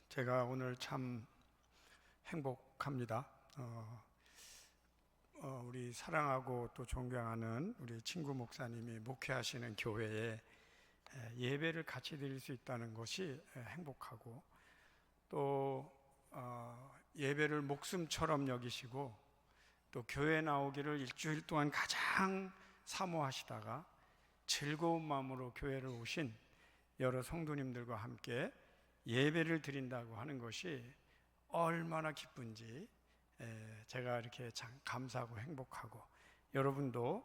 제가 오늘 참 행복합니다. 우리 사랑하고 또 존경하는 우리 친구 목사님이 목회하시는 교회에 예배를 같이 드릴 수 있다는 것이 행복하고, 또 예배를 목숨처럼 여기시고 또 교회 나오기를 일주일 동안 가장 사모하시다가 즐거운 마음으로 교회를 오신 여러 성도님들과 함께 예배를 드린다고 하는 것이 얼마나 기쁜지 제가 이렇게 참 감사하고 행복하고, 여러분도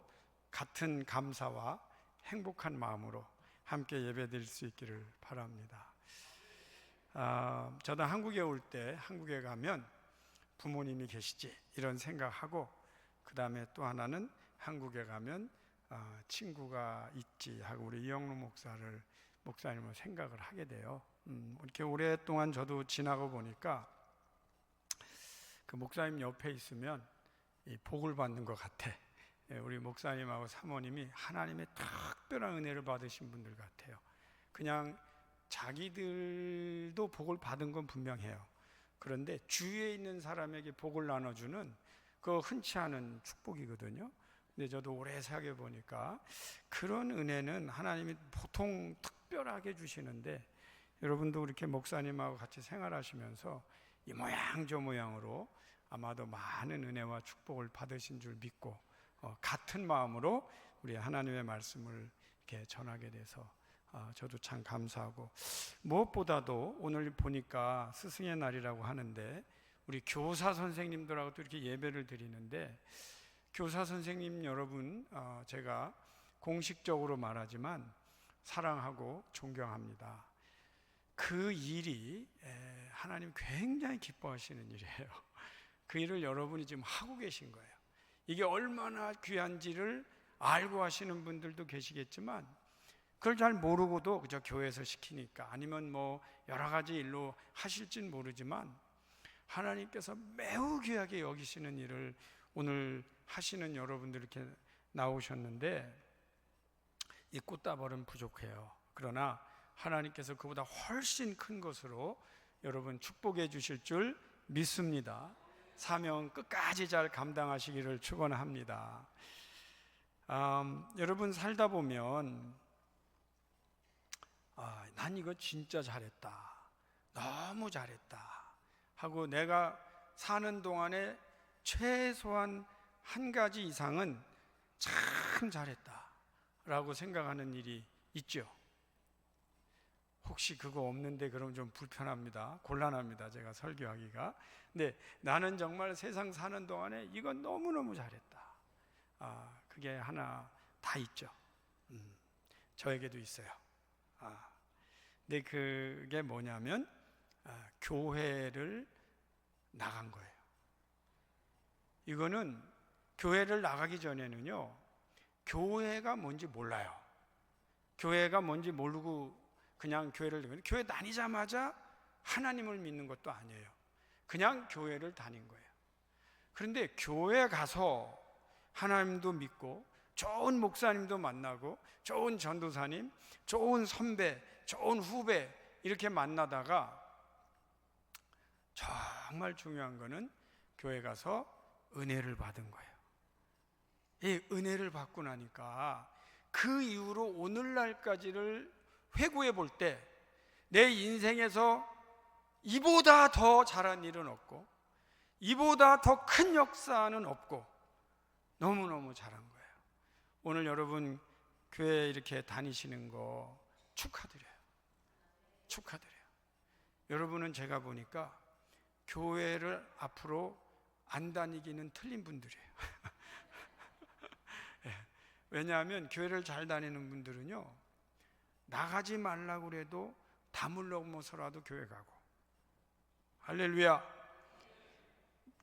같은 감사와 행복한 마음으로 함께 예배 드릴 수 있기를 바랍니다. 저도 한국에 올 때, 한국에 가면 부모님이 계시지 이런 생각하고, 그 다음에 또 하나는 한국에 가면 친구가 있지 하고 우리 이영록 목사님을 생각을 하게 돼요. 이렇게 오랫동안 저도 지나고 보니까 그 목사님 옆에 있으면 이 복을 받는 것 같아. 우리 목사님하고 사모님이 하나님의 특별한 은혜를 받으신 분들 같아요. 그냥 자기들도 복을 받은 건 분명해요. 그런데 주위에 있는 사람에게 복을 나눠주는 그 흔치 않은 축복이거든요. 근데 저도 오래 살게 보니까 그런 은혜는 하나님이 보통 특별하게 주시는데, 여러분도 이렇게 목사님하고 같이 생활하시면서 이 모양 저 모양으로 아마도 많은 은혜와 축복을 받으신 줄 믿고 같은 마음으로 우리 하나님의 말씀을 이렇게 전하게 돼서 저도 참 감사하고, 무엇보다도 오늘 보니까 스승의 날이라고 하는데 우리 교사 선생님들하고 또 이렇게 예배를 드리는데, 교사 선생님 여러분, 제가 공식적으로 말하지만 사랑하고 존경합니다. 그 일이 하나님 굉장히 기뻐하시는 일이에요. 그 일을 여러분이 지금 하고 계신 거예요. 이게 얼마나 귀한지를 알고 하시는 분들도 계시겠지만, 그걸 잘 모르고도 그저 교회에서 시키니까, 아니면 뭐 여러 가지 일로 하실진 모르지만 하나님께서 매우 귀하게 여기시는 일을 오늘 하시는 여러분들 이렇게 나오셨는데, 이 꽃다발은 부족해요. 그러나 하나님께서 그보다 훨씬 큰 것으로 여러분 축복해 주실 줄 믿습니다. 사명 끝까지 잘 감당하시기를 축원합니다. 여러분 살다 보면 난 이거 진짜 잘했다, 너무 잘했다 하고 내가 사는 동안에 최소한 한 가지 이상은 참 잘했다 라고 생각하는 일이 있죠. 혹시 그거 없는데 그럼 좀 불편합니다. 곤란합니다, 제가 설교하기가. 근데 나는 정말 세상 사는 동안에 이건 너무너무 잘했다, 그게 하나 다 있죠. 저에게도 있어요. 근데 그게 뭐냐면 교회를 나간 거예요. 이거는 교회를 나가기 전에는요, 교회가 뭔지 몰라요. 교회가 뭔지 모르고 그냥 교회 다니자마자 하나님을 믿는 것도 아니에요. 그냥 교회를 다닌 거예요. 그런데 교회 가서 하나님도 믿고 좋은 목사님도 만나고 좋은 전도사님, 좋은 선배, 좋은 후배 이렇게 만나다가 정말 중요한 거는 교회 가서 은혜를 받은 거예요. 이 은혜를 받고 나니까 그 이후로 오늘날까지를 회고해 볼 때 내 인생에서 이보다 더 잘한 일은 없고 이보다 더 큰 역사는 없고 너무너무 잘한 거예요. 오늘 여러분 교회 이렇게 다니시는 거 축하드려요. 축하드려요. 여러분은 제가 보니까 교회를 앞으로 안 다니기는 틀린 분들이에요. 왜냐하면 교회를 잘 다니는 분들은요, 나가지 말라고 그래도 담을 넘어서라도 교회 가고, 할렐루야,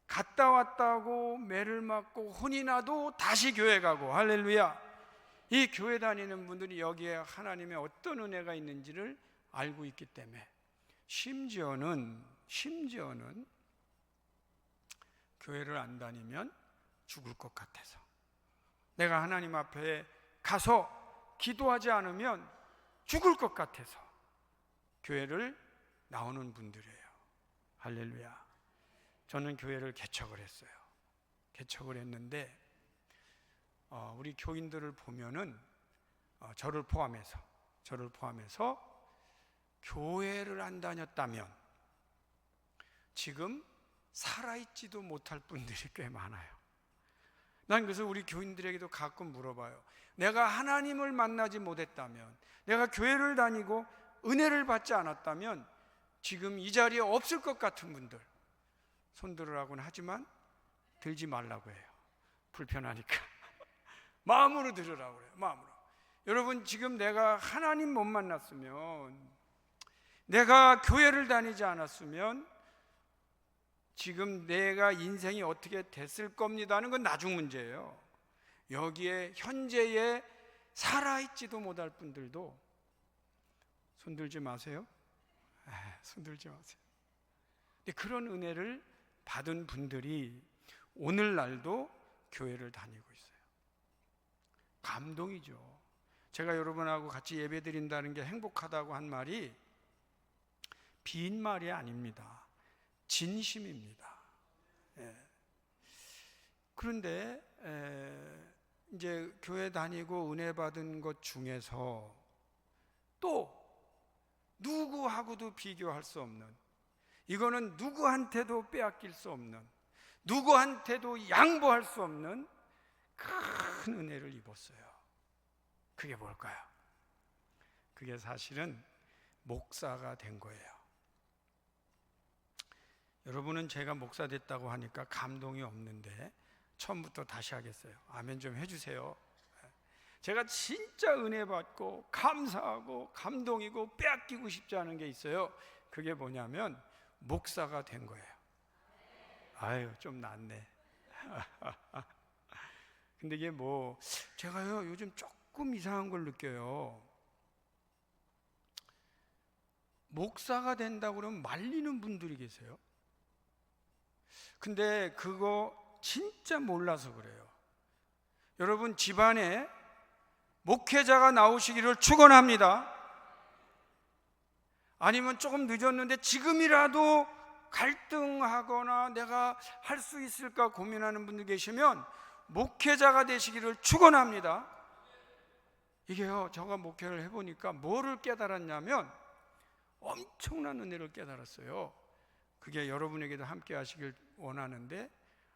갔다 왔다고 매를 맞고 혼이 나도 다시 교회 가고, 할렐루야. 이 교회 다니는 분들이 여기에 하나님의 어떤 은혜가 있는지를 알고 있기 때문에 심지어는 교회를 안 다니면 죽을 것 같아서, 내가 하나님 앞에 가서 기도하지 않으면 죽을 것 같아서 교회를 나오는 분들이에요. 할렐루야. 저는 교회를 개척을 했어요. 개척을 했는데 우리 교인들을 보면은 저를 포함해서 교회를 안 다녔다면 지금 살아있지도 못할 분들이 꽤 많아요. 난 그래서 우리 교인들에게도 가끔 물어봐요. 내가 하나님을 만나지 못했다면, 내가 교회를 다니고 은혜를 받지 않았다면 지금 이 자리에 없을 것 같은 분들 손 들으라고는 하지만 들지 말라고 해요. 불편하니까. 마음으로 들으라고 그래요. 마음으로. 여러분, 지금 내가 하나님 못 만났으면, 내가 교회를 다니지 않았으면 지금 내가 인생이 어떻게 됐을 겁니다 하는 건 나중 문제예요. 여기에 현재에 살아있지도 못할 분들도 손들지 마세요. 손들지 마세요. 근데 그런 은혜를 받은 분들이 오늘날도 교회를 다니고 있어요. 감동이죠. 제가 여러분하고 같이 예배 드린다는 게 행복하다고 한 말이 빈말이 아닙니다. 진심입니다. 그런데 이제 교회 다니고 은혜 받은 것 중에서 또 누구하고도 비교할 수 없는, 이거는 누구한테도 빼앗길 수 없는, 누구한테도 양보할 수 없는 큰 은혜를 입었어요. 그게 뭘까요? 그게 사실은 목사가 된 거예요. 여러분은 제가 목사 됐다고 하니까 감동이 없는데 처음부터 다시 하겠어요. 아멘 좀 해주세요. 제가 진짜 은혜 받고 감사하고 감동이고 빼앗기고 싶지 않은 게 있어요. 그게 뭐냐면 목사가 된 거예요. 아유, 좀 낫네. 근데 이게 제가요 요즘 조금 이상한 걸 느껴요. 목사가 된다고 그러면 말리는 분들이 계세요. 근데 그거 진짜 몰라서 그래요. 여러분, 집안에 목회자가 나오시기를 축원합니다. 아니면 조금 늦었는데 지금이라도 갈등하거나 내가 할 수 있을까 고민하는 분들 계시면 목회자가 되시기를 축원합니다. 이게요, 제가 목회를 해보니까 뭐를 깨달았냐면 엄청난 은혜를 깨달았어요. 그게 여러분에게도 함께 하시길 원하는데,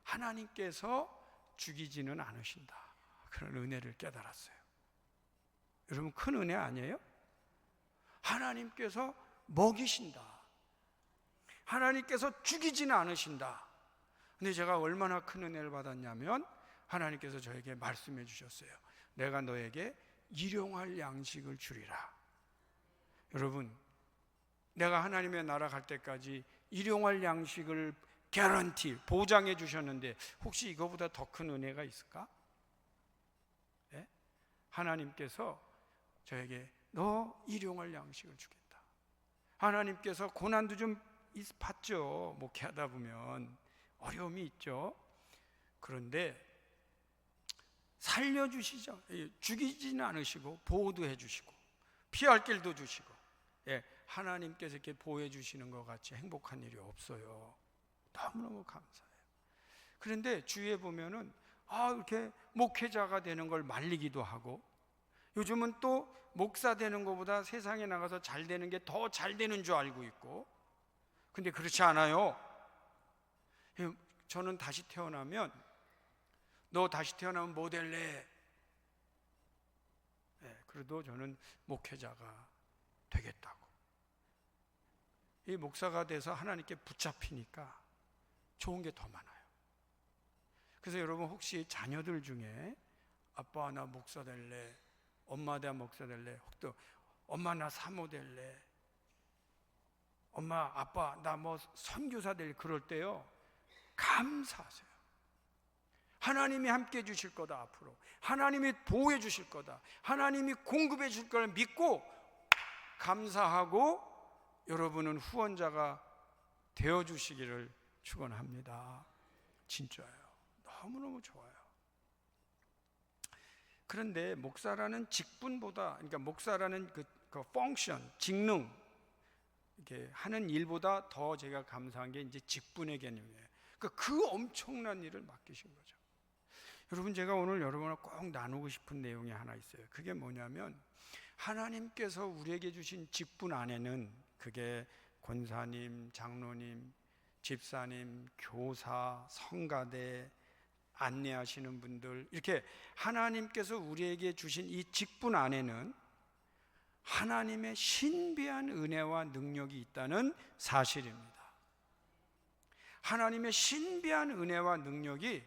하나님께서 죽이지는 않으신다, 그런 은혜를 깨달았어요. 여러분, 큰 은혜 아니에요? 하나님께서 먹이신다, 하나님께서 죽이지는 않으신다. 근데 제가 얼마나 큰 은혜를 받았냐면 하나님께서 저에게 말씀해 주셨어요. 내가 너에게 일용할 양식을 주리라. 여러분, 내가 하나님의 나라 갈 때까지 일용할 양식을 개런티, 보장해 주셨는데 혹시 이거보다 더 큰 은혜가 있을까? 네? 하나님께서 저에게 너 일용할 양식을 주겠다. 하나님께서 고난도 좀 받죠. 목회하다 보면 어려움이 있죠. 그런데 살려주시죠. 죽이지는 않으시고 보호도 해주시고 피할 길도 주시고, 하나님께서 이렇게 보호해 주시는 것 같이 행복한 일이 없어요. 너무너무 감사해요. 그런데 주위에 보면은 이렇게 목회자가 되는 걸 말리기도 하고, 요즘은 또 목사 되는 것보다 세상에 나가서 잘 되는 게 더 잘 되는 줄 알고 있고, 근데 그렇지 않아요. 저는 다시 태어나면, 너 다시 태어나면 뭐 될래? 그래도 저는 목회자가 되겠다고. 이 목사가 돼서 하나님께 붙잡히니까 좋은 게 더 많아요. 그래서 여러분, 혹시 자녀들 중에 아빠 나 목사 될래, 엄마 나 목사 될래, 혹도 엄마 나 사모 될래, 엄마 아빠 나 선교사 될래, 그럴 때요 감사하세요. 하나님이 함께 해 주실 거다. 앞으로 하나님이 보호해 주실 거다. 하나님이 공급해 줄 걸 믿고 감사하고 여러분은 후원자가 되어 주시기를 축원합니다. 진짜예요. 너무너무 좋아요. 그런데 목사라는 직분보다, 그러니까 목사라는 그 펑션, 직능, 이렇게 하는 일보다 더 제가 감사한 게 이제 직분의 개념이에요. 그러니까 그 엄청난 일을 맡기신 거죠. 여러분, 제가 오늘 여러분과 꼭 나누고 싶은 내용이 하나 있어요. 그게 뭐냐면 하나님께서 우리에게 주신 직분 안에는, 그게 권사님, 장로님, 집사님, 교사, 성가대, 안내하시는 분들, 이렇게 하나님께서 우리에게 주신 이 직분 안에는 하나님의 신비한 은혜와 능력이 있다는 사실입니다. 하나님의 신비한 은혜와 능력이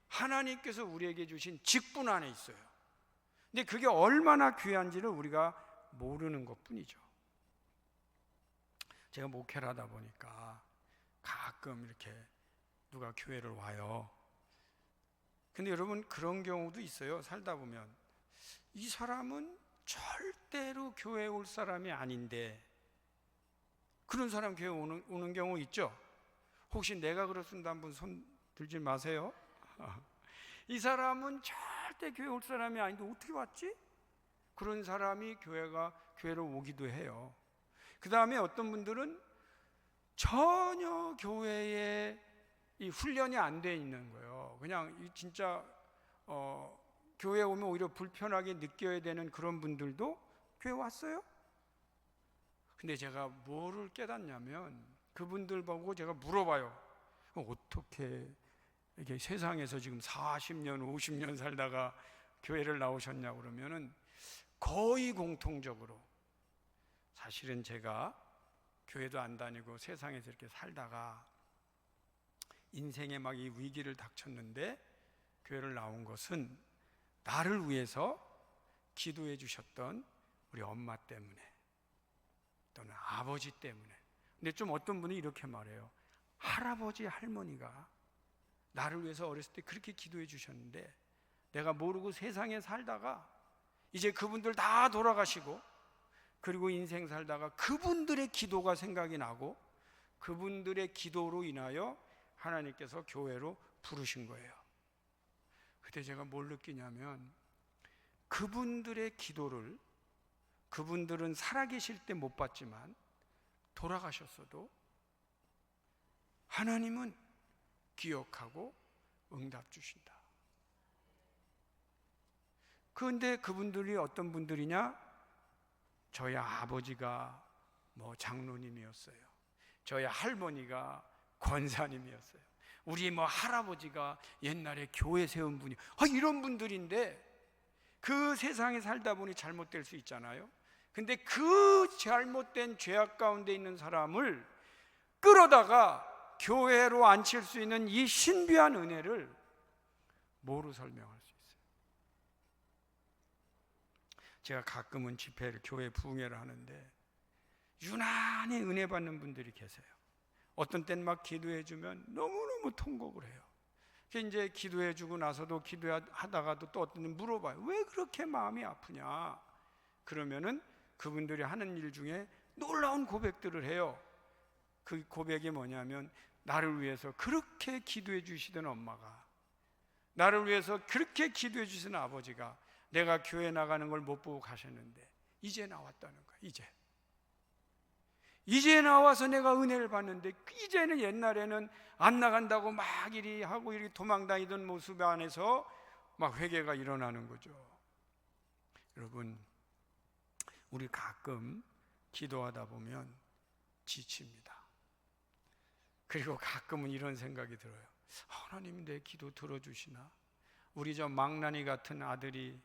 하나님께서 우리에게 주신 직분 안에 있어요. 근데 그게 얼마나 귀한지를 우리가 모르는 것뿐이죠. 제가 목회를 하다 보니까 가끔 이렇게 누가 교회를 와요. 근데 여러분, 그런 경우도 있어요. 살다 보면 이 사람은 절대로 교회에 올 사람이 아닌데 그런 사람 교회 오는 경우 있죠. 혹시 내가 그렇습니다 한번 손 들지 마세요. 이 사람은 절대 교회 올 사람이 아닌데 어떻게 왔지? 그런 사람이 교회로 오기도 해요. 그 다음에 어떤 분들은 전혀 교회에 이 훈련이 안 돼 있는 거예요. 그냥 진짜 교회에 오면 오히려 불편하게 느껴야 되는 그런 분들도 교회 왔어요. 근데 제가 뭐를 깨닫냐면 그분들 보고 제가 물어봐요. 어떻게 이렇게 세상에서 지금 40년, 50년 살다가 교회를 나오셨냐고 그러면은 거의 공통적으로, 사실은 제가 교회도 안 다니고 세상에서 이렇게 살다가 인생에 막 이 위기를 닥쳤는데 교회를 나온 것은 나를 위해서 기도해 주셨던 우리 엄마 때문에 또는 아버지 때문에. 근데 좀 어떤 분이 이렇게 말해요. 할아버지, 할머니가 나를 위해서 어렸을 때 그렇게 기도해 주셨는데 내가 모르고 세상에 살다가 이제 그분들 다 돌아가시고, 그리고 인생 살다가 그분들의 기도가 생각이 나고 그분들의 기도로 인하여 하나님께서 교회로 부르신 거예요. 그때 제가 뭘 느끼냐면 그분들의 기도를 그분들은 살아계실 때 못 받지만 돌아가셨어도 하나님은 기억하고 응답 주신다. 그런데 그분들이 어떤 분들이냐? 저희 아버지가 장로님이었어요. 저희 할머니가 권사님이었어요. 우리 할아버지가 옛날에 교회 세운 분이, 이런 분들인데 그 세상에 살다 보니 잘못될 수 있잖아요. 근데 그 잘못된 죄악 가운데 있는 사람을 끌어다가 교회로 앉힐 수 있는 이 신비한 은혜를 뭐로 설명할 수 있어요? 제가 가끔은 집회를, 교회 부흥회를 하는데 유난히 은혜 받는 분들이 계세요. 어떤 때는 막 기도해 주면 너무너무 통곡을 해요. 이제 기도해 주고 나서도 기도하다가도 또 어떤 분 물어봐요. 왜 그렇게 마음이 아프냐? 그러면은 그분들이 하는 일 중에 놀라운 고백들을 해요. 그 고백이 뭐냐면, 나를 위해서 그렇게 기도해 주시던 엄마가, 나를 위해서 그렇게 기도해 주시는 아버지가 내가 교회 나가는 걸 못 보고 가셨는데 이제 나왔다는 거야. 이제 나와서 내가 은혜를 받는데, 이제는 옛날에는 안 나간다고 막 이리 하고 이리 도망다니던 모습 안에서 막 회개가 일어나는 거죠. 여러분, 우리 가끔 기도하다 보면 지칩니다. 그리고 가끔은 이런 생각이 들어요. 하나님 내 기도 들어주시나? 우리 저 망나니 같은 아들이,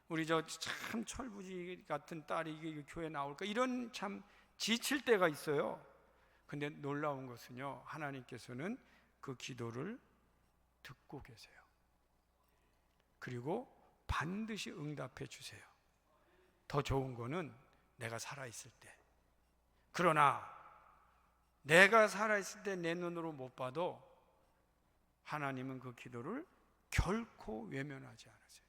우리 저 참 철부지 같은 딸이 교회 나올까? 이런 참 지칠 때가 있어요. 근데 놀라운 것은요, 하나님께서는 그 기도를 듣고 계세요. 그리고 반드시 응답해 주세요. 더 좋은 거는 내가 살아있을 때. 그러나 내가 살아있을 때 내 눈으로 못 봐도 하나님은 그 기도를 결코 외면하지 않으세요.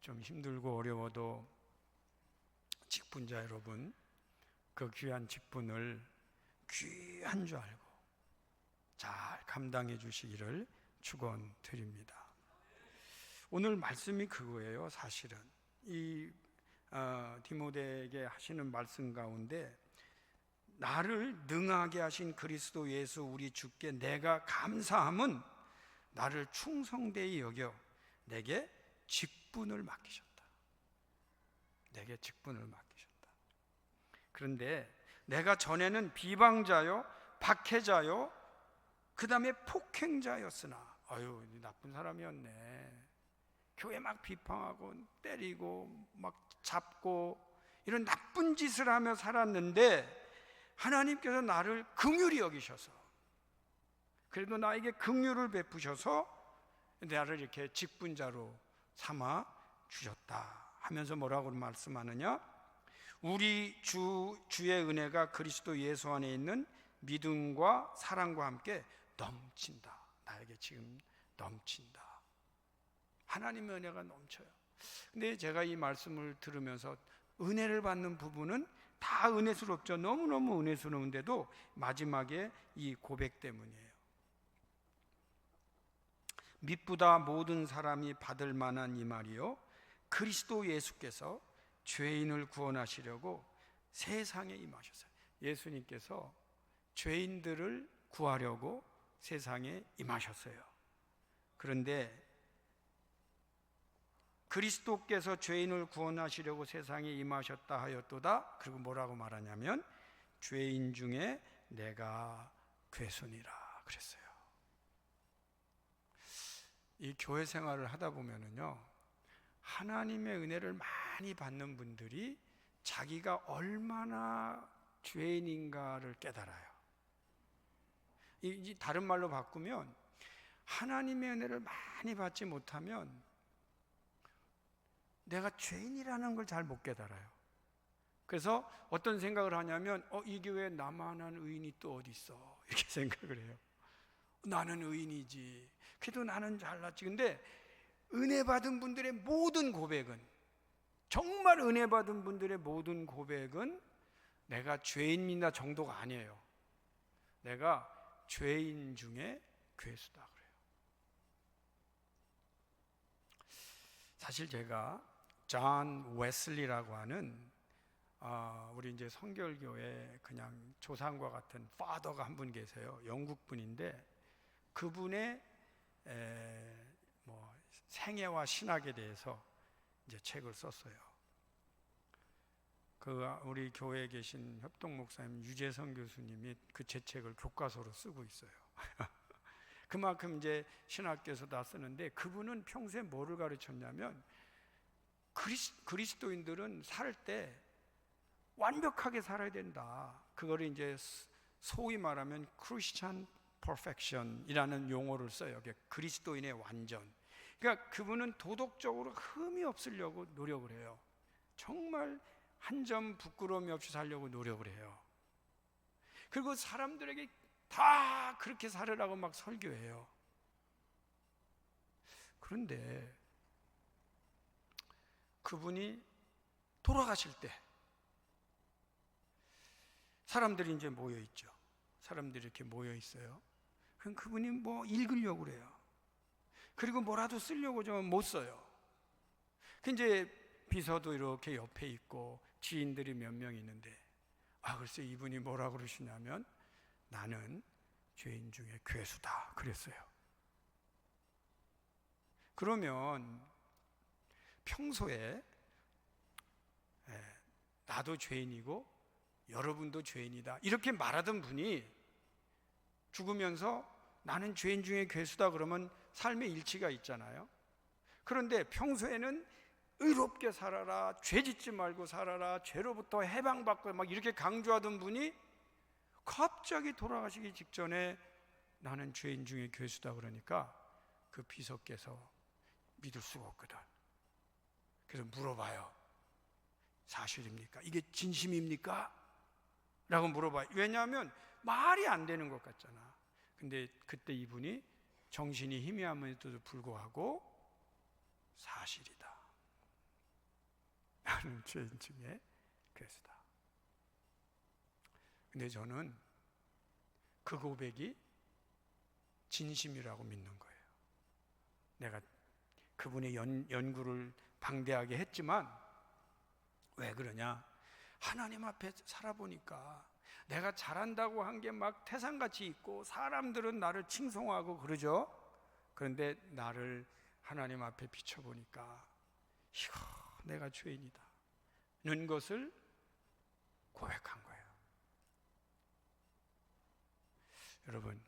좀 힘들고 어려워도 직분자 여러분, 그 귀한 직분을 귀한 줄 알고 잘 감당해 주시기를 축원드립니다. 오늘 말씀이 그거예요. 사실은 이 디모데에게 하시는 말씀 가운데 나를 능하게 하신 그리스도 예수 우리 주께 내가 감사함은 나를 충성되이 여겨 내게 직분을 맡기셨다. 내게 직분을 맡기셨다. 그런데 내가 전에는 비방자요, 박해자요, 그 다음에 폭행자였으나, 아유, 나쁜 사람이었네. 교회 막 비판하고 때리고 막 잡고 이런 나쁜 짓을 하며 살았는데 하나님께서 나를 긍휼히 여기셔서, 그래도 나에게 긍휼을 베푸셔서 나를 이렇게 직분자로 삼아 주셨다 하면서 뭐라고 말씀하느냐? 우리 주의 은혜가 그리스도 예수 안에 있는 믿음과 사랑과 함께 넘친다. 나에게 지금 넘친다. 하나님의 은혜가 넘쳐요. 근데 제가 이 말씀을 들으면서 은혜를 받는 부분은 다 은혜스럽죠. 너무너무 은혜스러운데도 마지막에 이 고백 때문이에요. 믿보다 모든 사람이 받을 만한 이 말이요, 그리스도 예수께서 죄인을 구원하시려고 세상에 임하셨어요. 예수님께서 죄인들을 구하려고 세상에 임하셨어요. 그런데 그리스도께서 죄인을 구원하시려고 세상에 임하셨다 하였도다. 그리고 뭐라고 말하냐면 죄인 중에 내가 괴순이라 그랬어요. 이 교회 생활을 하다 보면은요, 하나님의 은혜를 많이 받는 분들이 자기가 얼마나 죄인인가를 깨달아요. 이 다른 말로 바꾸면 하나님의 은혜를 많이 받지 못하면 내가 죄인이라는 걸 잘 못 깨달아요. 그래서 어떤 생각을 하냐면 이 교회에 나만한 의인이 또 어디 있어, 이렇게 생각을 해요. 나는 의인이지, 그래도 나는 잘났지. 근데 은혜 받은 분들의 모든 고백은, 정말 은혜 받은 분들의 모든 고백은 내가 죄인이다 정도가 아니에요. 내가 죄인 중에 괴수다 그래요. 사실 제가 존 웨슬리라고 하는 우리 이제 성결교회 그냥 조상과 같은 파더가 한 분 계세요. 영국 분인데 그분의 생애와 신학에 대해서 이제 책을 썼어요. 우리 교회에 계신 협동 목사님 유재성 교수님이 그 제 책을 교과서로 쓰고 있어요. 그만큼 이제 신학교에서 다 쓰는데, 그분은 평소에 뭐를 가르쳤냐면 그리스도인들은 살 때 완벽하게 살아야 된다. 그거를 이제 소위 말하면 크리스찬 퍼펙션이라는 용어를 써요. 그리스도인의 완전. 그러니까 그분은 도덕적으로 흠이 없으려고 노력을 해요. 정말 한 점 부끄러움이 없이 살려고 노력을 해요. 그리고 사람들에게 다 그렇게 살으라고 막 설교해요. 그런데 그분이 돌아가실 때 사람들이 이제 모여 있죠. 사람들이 이렇게 모여 있어요. 그럼 그분이 뭐 읽으려고 그래요. 그리고 뭐라도 쓰려고 좀 못 써요. 이제 비서도 이렇게 옆에 있고 지인들이 몇 명 있는데, 글쎄 이분이 뭐라고 그러시냐면 나는 죄인 중에 괴수다 그랬어요. 그러면 평소에 나도 죄인이고 여러분도 죄인이다 이렇게 말하던 분이 죽으면서 나는 죄인 중에 괴수다 그러면 삶의 일치가 있잖아요. 그런데 평소에는 의롭게 살아라, 죄 짓지 말고 살아라, 죄로부터 해방받고 막 이렇게 강조하던 분이 갑자기 돌아가시기 직전에 나는 죄인 중에 괴수다 그러니까 그 비서께서 믿을 수가 없거든. 그래서 물어봐요. 사실입니까? 이게 진심입니까? 라고 물어봐요. 왜냐하면 말이 안 되는 것 같잖아. 근데 그때 이분이 정신이 희미함에도 불구하고 사실이다. 나는 죄인 중에 괴수다. 근데 저는 그 고백이 진심이라고 믿는 거예요. 내가 그분의 연구를 방대하게 했지만 왜 그러냐? 하나님 앞에 살아보니까 내가 잘한다고 한 게 막 태산같이 있고 사람들은 나를 칭송하고 그러죠. 그런데 나를 하나님 앞에 비춰보니까 이거 내가 죄인이다 는 것을 고백한 거예요. 여러분,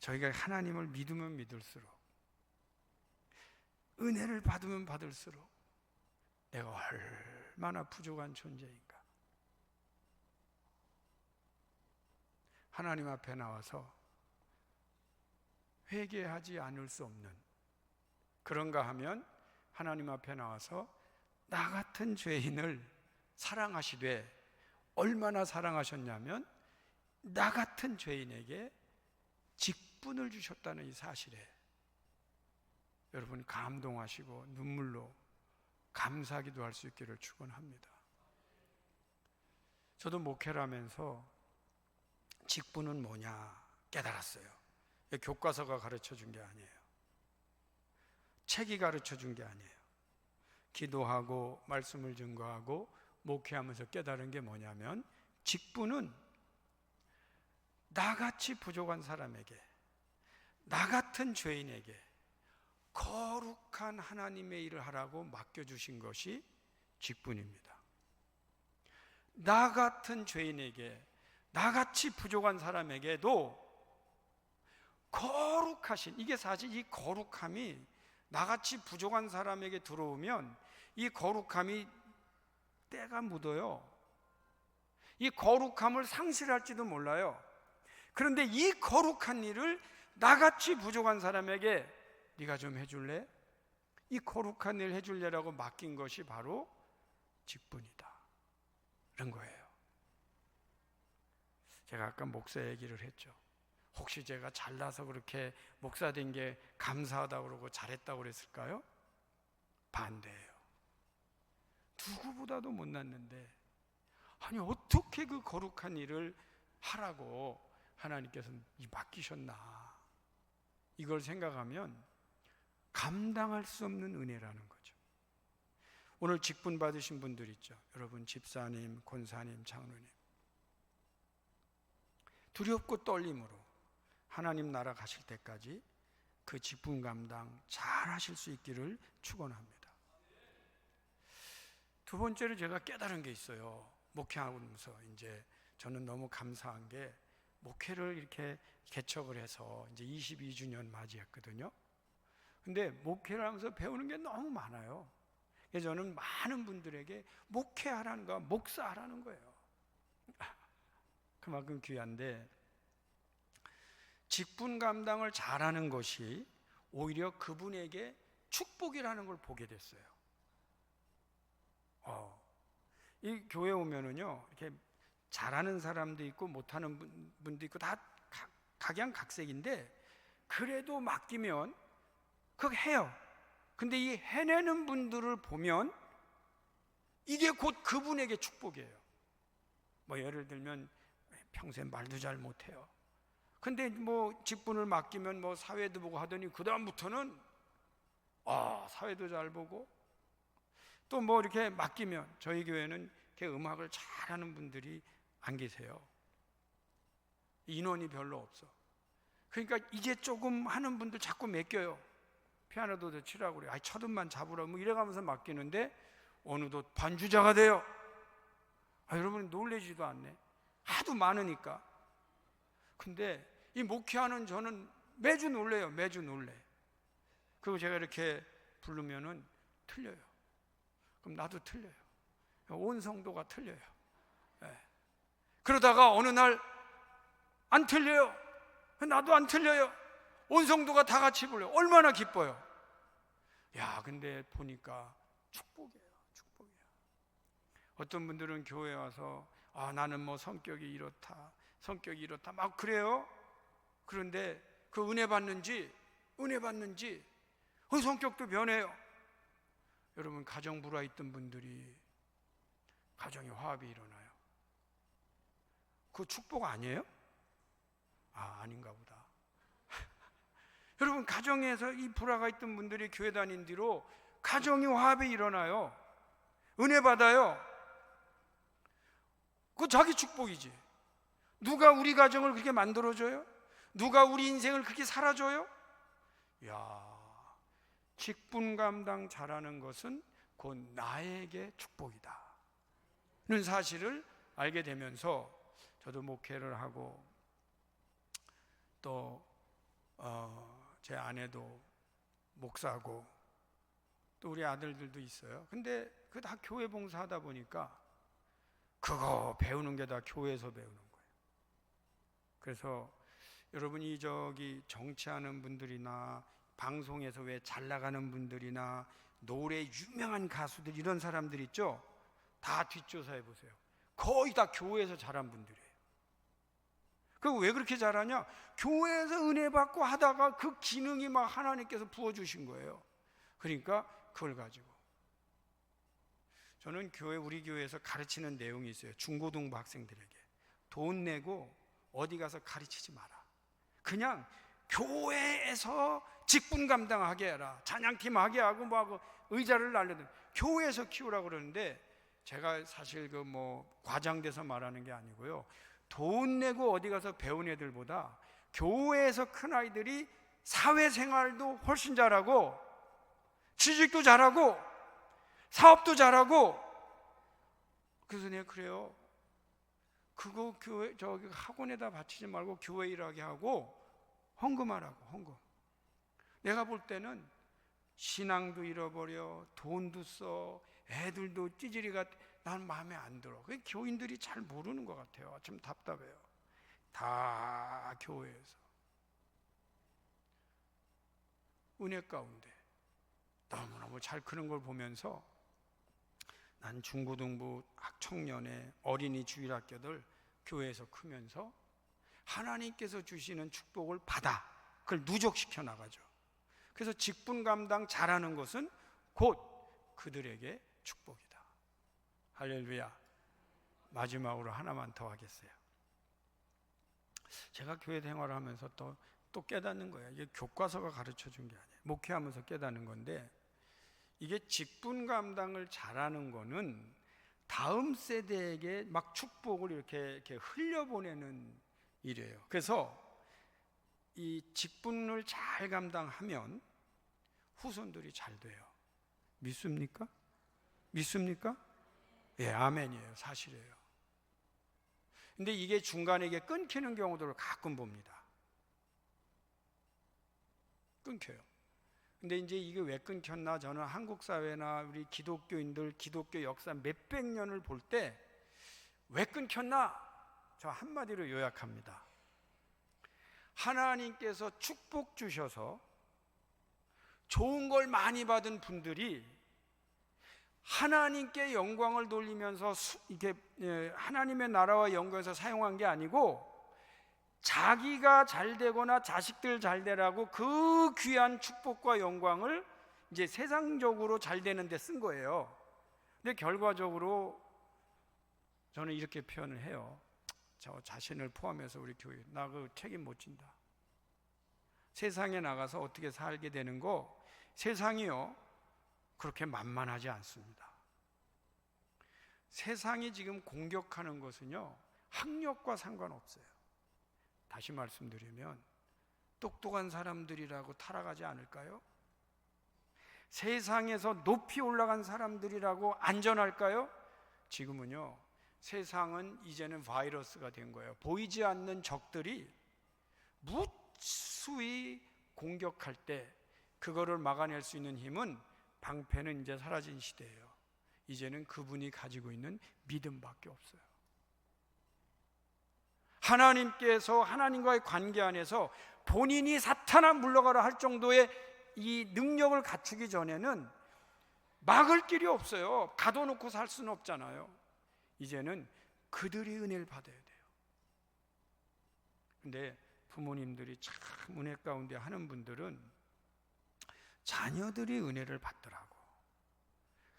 저희가 하나님을 믿으면 믿을수록, 은혜를 받으면 받을수록 내가 얼마나 부족한 존재인가. 하나님 앞에 나와서 회개하지 않을 수 없는, 그런가 하면 하나님 앞에 나와서 나 같은 죄인을 사랑하시되, 얼마나 사랑하셨냐면 나 같은 죄인에게 직분을 주셨다는 이 사실에 여러분 감동하시고 눈물로 감사기도 할 수 있기를 축원합니다. 저도 목회를 하면서 직분은 뭐냐 깨달았어요. 교과서가 가르쳐 준 게 아니에요. 책이 가르쳐 준 게 아니에요. 기도하고 말씀을 증거하고 목회하면서 깨달은 게 뭐냐면, 직분은 나같이 부족한 사람에게, 나 같은 죄인에게 거룩한 하나님의 일을 하라고 맡겨주신 것이 직분입니다. 나 같은 죄인에게, 나같이 부족한 사람에게도 거룩하신, 이게 사실 이 거룩함이 나같이 부족한 사람에게 들어오면 이 거룩함이 때가 묻어요. 이 거룩함을 상실할지도 몰라요. 그런데 이 거룩한 일을 나같이 부족한 사람에게 네가 좀 해줄래? 이 거룩한 일 해줄래라고 맡긴 것이 바로 직분이다, 그런 거예요. 제가 아까 목사 얘기를 했죠. 혹시 제가 잘나서 그렇게 목사 된 게 감사하다고 그러고 잘했다고 그랬을까요? 반대예요. 누구보다도 못났는데 아니 어떻게 그 거룩한 일을 하라고 하나님께서 맡기셨나, 이걸 생각하면 감당할 수 없는 은혜라는 거죠. 오늘 직분 받으신 분들 있죠. 여러분 집사님, 권사님, 장로님, 두렵고 떨림으로 하나님 나라 가실 때까지 그 직분 감당 잘 하실 수 있기를 축원합니다. 두 번째로 제가 깨달은 게 있어요. 목회하면서 이제 저는 너무 감사한 게, 목회를 이렇게 개척을 해서 이제 22주년 맞이했거든요. 근데 목회를 하면서 배우는 게 너무 많아요. 그래서 저는 많은 분들에게 목회하라는 거, 목사하라는 거예요. 그만큼 귀한데, 직분 감당을 잘하는 것이 오히려 그분에게 축복이라는 걸 보게 됐어요. 이 교회 오면은요, 이렇게 잘하는 사람도 있고 못하는 분도 있고 다 각양각색인데, 그래도 맡기면 그거 해요. 근데 이 해내는 분들을 보면 이게 곧 그분에게 축복이에요. 뭐 예를 들면 평소에 말도 잘 못해요. 근데 뭐 직분을 맡기면 뭐 사회도 보고 하더니 그 다음부터는 사회도 잘 보고, 또 뭐 이렇게 맡기면, 저희 교회는 이렇게 음악을 잘하는 분들이 안 계세요. 인원이 별로 없어. 그러니까 이제 조금 하는 분들 자꾸 맡겨요. 피아노도 더 치라고 그래요. 첫 음만 잡으라고 뭐 이래가면서 맡기는데 어느덧 반주자가 돼요. 여러분 놀라지도 않네. 하도 많으니까. 근데 이 목회하는 저는 매주 놀래요. 매주 놀래. 그리고 제가 이렇게 부르면은 틀려요. 그럼 나도 틀려요. 온 성도가 틀려요. 그러다가 어느 날 안 틀려요. 나도 안 틀려요. 온 성도가 다 같이 불러요. 얼마나 기뻐요. 근데 보니까 축복이에요. 축복이에요. 어떤 분들은 교회 와서 나는 뭐 성격이 이렇다 막 그래요. 그런데 그 은혜 받는지 그 성격도 변해요. 여러분 가정 불화 있던 분들이 가정에 화합이 일어나요. 그거 축복 아니에요? 아닌가 보다. 여러분 가정에서 이 불화가 있던 분들이 교회 다닌 뒤로 가정이 화합이 일어나요. 은혜 받아요. 그거 자기 축복이지. 누가 우리 가정을 그렇게 만들어줘요? 누가 우리 인생을 그렇게 살아줘요? 야, 직분 감당 잘하는 것은 곧 나에게 축복이다 는 사실을 알게 되면서 저도 목회를 하고 또 제 아내도 목사고 또 우리 아들들도 있어요. 근데 그 다 교회 봉사하다 보니까 그거 배우는 게 다 교회에서 배우는 거예요. 그래서 여러분이 저기 정치하는 분들이나 방송에서 왜 잘 나가는 분들이나 노래 유명한 가수들 이런 사람들 있죠? 다 뒷조사해 보세요. 거의 다 교회에서 자란 분들이에요. 그 왜 그렇게 잘하냐? 교회에서 은혜 받고 하다가 그 기능이 막 하나님께서 부어주신 거예요. 그러니까 그걸 가지고 저는 우리 교회에서 가르치는 내용이 있어요. 중고등부 학생들에게 돈 내고 어디 가서 가르치지 마라. 그냥 교회에서 직분 감당하게 해라. 찬양팀 하게 하고 뭐 하고 의자를 날려도 교회에서 키우라고 그러는데 제가 사실 그 뭐 과장돼서 말하는 게 아니고요. 돈 내고 어디 가서 배운 애들보다 교회에서 큰 아이들이 사회생활도 훨씬 잘하고 취직도 잘하고 사업도 잘하고 그래서 내가 그래요. 그거 교회 저기 학원에다 바치지 말고 교회 일하게 하고 헌금하라고. 헌금. 내가 볼 때는 신앙도 잃어버려, 돈도 써, 애들도 찌질이가 난 마음에 안 들어. 그 교인들이 잘 모르는 것 같아요. 좀 답답해요. 다 교회에서 은혜 가운데 너무너무 잘 크는 걸 보면서 난 중고등부 청년의 어린이 주일학교들 교회에서 크면서 하나님께서 주시는 축복을 받아 그걸 누적시켜 나가죠. 그래서 직분 감당 잘하는 것은 곧 그들에게 축복이다. 할렐루야. 마지막으로 하나만 더 하겠어요. 제가 교회 생활을 하면서 또 깨닫는 거예요. 이게 교과서가 가르쳐 준 게 아니에요. 목회하면서 깨닫는 건데 이게 직분 감당을 잘하는 거는 다음 세대에게 막 축복을 이렇게 흘려보내는 일이에요. 그래서 이 직분을 잘 감당하면 후손들이 잘 돼요. 믿습니까? 믿습니까? 예, 아멘이에요. 사실이에요. 근데 이게 중간에 이게 끊기는 경우들을 가끔 봅니다. 끊겨요. 근데 이제 이게 왜 끊겼나? 저는 한국 사회나 우리 기독교인들 기독교 역사 몇백 년을 볼 때 왜 끊겼나? 저 한마디로 요약합니다. 하나님께서 축복 주셔서 좋은 걸 많이 받은 분들이 하나님께 영광을 돌리면서 이게 하나님의 나라와 영광에서 사용한 게 아니고 자기가 잘 되거나 자식들 잘 되라고 그 귀한 축복과 영광을 이제 세상적으로 잘 되는 데 쓴 거예요. 근데 결과적으로 저는 이렇게 표현을 해요. 저 자신을 포함해서 우리 교회 나 그 책임 못 진다. 세상에 나가서 어떻게 살게 되는 거 세상이요 그렇게 만만하지 않습니다. 세상이 지금 공격하는 것은요 학력과 상관없어요. 다시 말씀드리면 똑똑한 사람들이라고 타락하지 않을까요? 세상에서 높이 올라간 사람들이라고 안전할까요? 지금은요 세상은 이제는 바이러스가 된 거예요. 보이지 않는 적들이 무수히 공격할 때 그거를 막아낼 수 있는 힘은 방패는 이제 사라진 시대예요. 이제는 그분이 가지고 있는 믿음밖에 없어요. 하나님께서 하나님과의 관계 안에서 본인이 사탄아 물러가라 할 정도의 이 능력을 갖추기 전에는 막을 길이 없어요. 가둬놓고 살 수는 없잖아요. 이제는 그들이 은혜를 받아야 돼요. 근데 부모님들이 참 은혜 가운데 하는 분들은 자녀들이 은혜를 받더라고.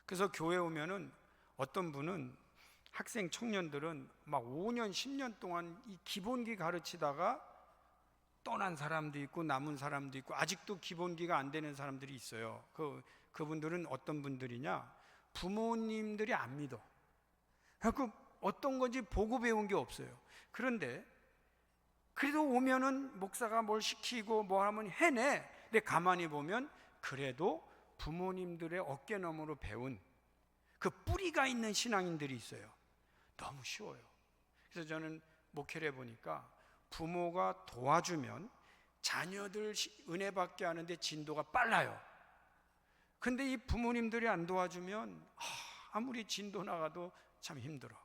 그래서 교회 오면은 어떤 분은 학생 청년들은 막 5년 10년 동안 이 기본기 가르치다가 떠난 사람도 있고 남은 사람도 있고 아직도 기본기가 안 되는 사람들이 있어요. 그분들은 어떤 분들이냐? 부모님들이 안 믿어. 그 어떤 건지 보고 배운 게 없어요. 그런데 그래도 오면은 목사가 뭘 시키고 뭐 하면 해내. 근데 가만히 보면 그래도 부모님들의 어깨너머로 배운 그 뿌리가 있는 신앙인들이 있어요. 너무 쉬워요. 그래서 저는 목회를 해보니까 부모가 도와주면 자녀들 은혜 받게 하는데 진도가 빨라요. 근데 이 부모님들이 안 도와주면 아무리 진도 나가도 참 힘들어.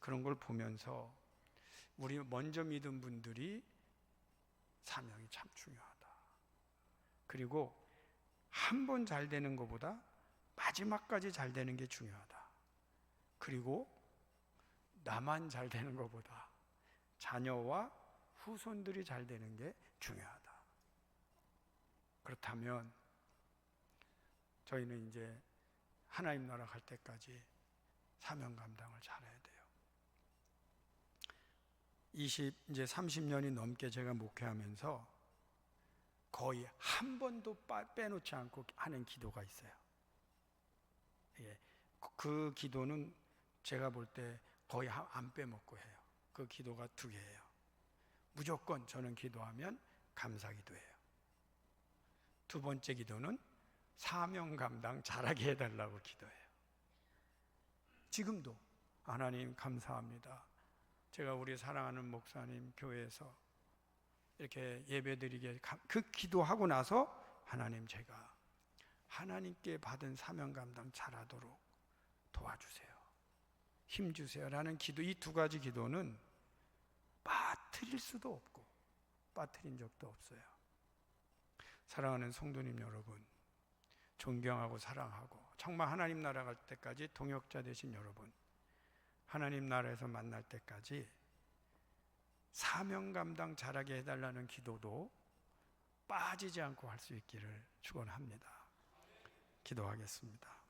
그런 걸 보면서 우리 먼저 믿은 분들이 사명이 참 중요하다. 그리고 한 번 잘 되는 것보다 마지막까지 잘 되는 게 중요하다. 그리고 나만 잘 되는 것보다 자녀와 후손들이 잘 되는 게 중요하다. 그렇다면 저희는 이제 하나님 나라 갈 때까지 사명 감당을 잘해야 돼요. 이제 30년이 넘게 제가 목회하면서 거의 한 번도 빼놓지 않고 하는 기도가 있어요. 예, 그 기도는 제가 볼 때 거의 안 빼먹고 해요. 그 기도가 두 개예요. 무조건 저는 기도하면 감사 기도예요. 두 번째 기도는 사명 감당 잘하게 해달라고 기도해요. 지금도 하나님 감사합니다. 제가 우리 사랑하는 목사님 교회에서 이렇게 예배드리게 그 기도하고 나서 하나님 제가 하나님께 받은 사명 감당 잘하도록 도와주세요. 힘주세요. 라는 기도, 이 두 가지 기도는 빠뜨릴 수도 없고 빠뜨린 적도 없어요. 사랑하는 성도님 여러분, 존경하고 사랑하고 정말 하나님 나라 갈 때까지 동역자 되신 여러분, 하나님 나라에서 만날 때까지 사명 감당 잘하게 해달라는 기도도 빠지지 않고 할 수 있기를 축원합니다. 기도하겠습니다.